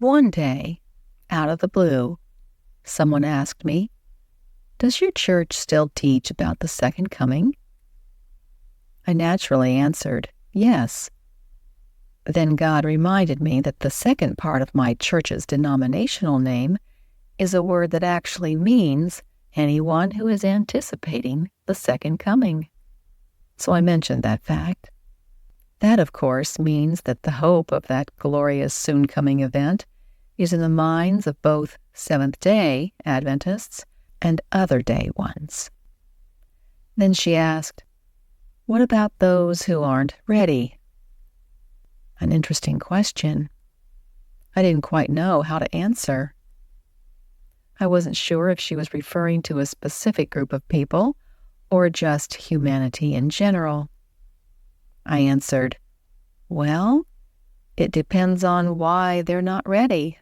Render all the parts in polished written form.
One day, out of the blue, someone asked me, "Does your church still teach about the second coming?" I naturally answered, "Yes." Then God reminded me that the second part of my church's denominational name is a word that actually means anyone who is anticipating the second coming. So I mentioned that fact. That, of course, means that the hope of that glorious soon-coming event is in the minds of both Seventh-day Adventists and other-day ones. Then she asked, "What about those who aren't ready?" An interesting question. I didn't quite know how to answer. I wasn't sure if she was referring to a specific group of people or just humanity in general. I answered, "Well, it depends on why they're not ready.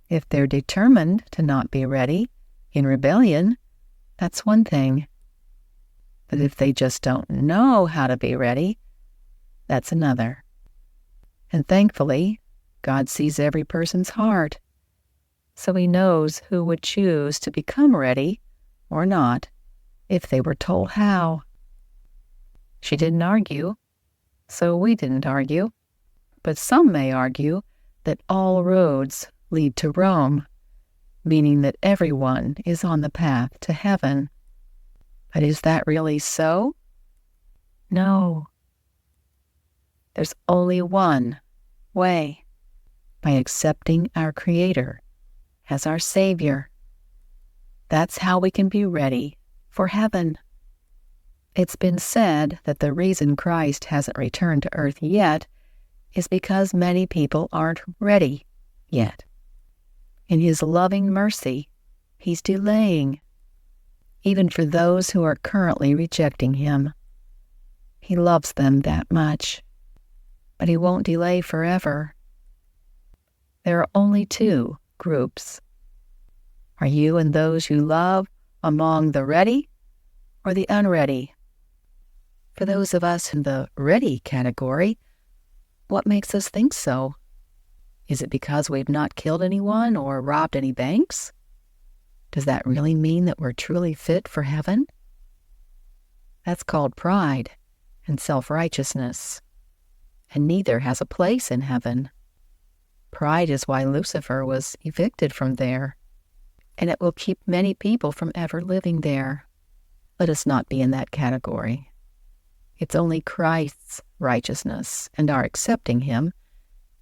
If they're determined to not be ready, in rebellion, that's one thing. But if they just don't know how to be ready, that's another. And thankfully, God sees every person's heart, so He knows who would choose to become ready or not if they were told how." She didn't argue, so we didn't argue. But some may argue that all roads lead to Rome, meaning that everyone is on the path to heaven. But is that really so? No. There's only one way, by accepting our Creator as our Savior. That's how we can be ready for heaven. It's been said that the reason Christ hasn't returned to earth yet is because many people aren't ready yet. In His loving mercy, He's delaying, even for those who are currently rejecting Him. He loves them that much, but He won't delay forever. There are only two groups. Are you and those you love among the ready or the unready? For those of us in the ready category, what makes us think so? Is it because we've not killed anyone or robbed any banks? Does that really mean that we're truly fit for heaven? That's called pride and self-righteousness, and neither has a place in heaven. Pride is why Lucifer was evicted from there, and it will keep many people from ever living there. Let us not be in that category. It's only Christ's righteousness and our accepting Him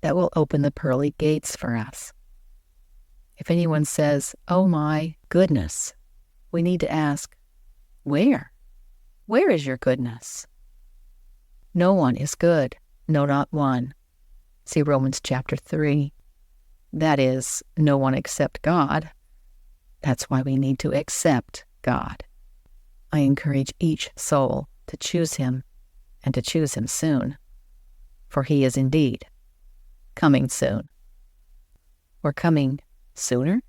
that will open the pearly gates for us. If anyone says, "Oh my goodness," we need to ask, where? Where is your goodness? No one is good, no, not one. See Romans chapter 3. That is, no one except God. That's why we need to accept God. I encourage each soul to choose Him, and to choose Him soon, for He is indeed coming soon. We're coming sooner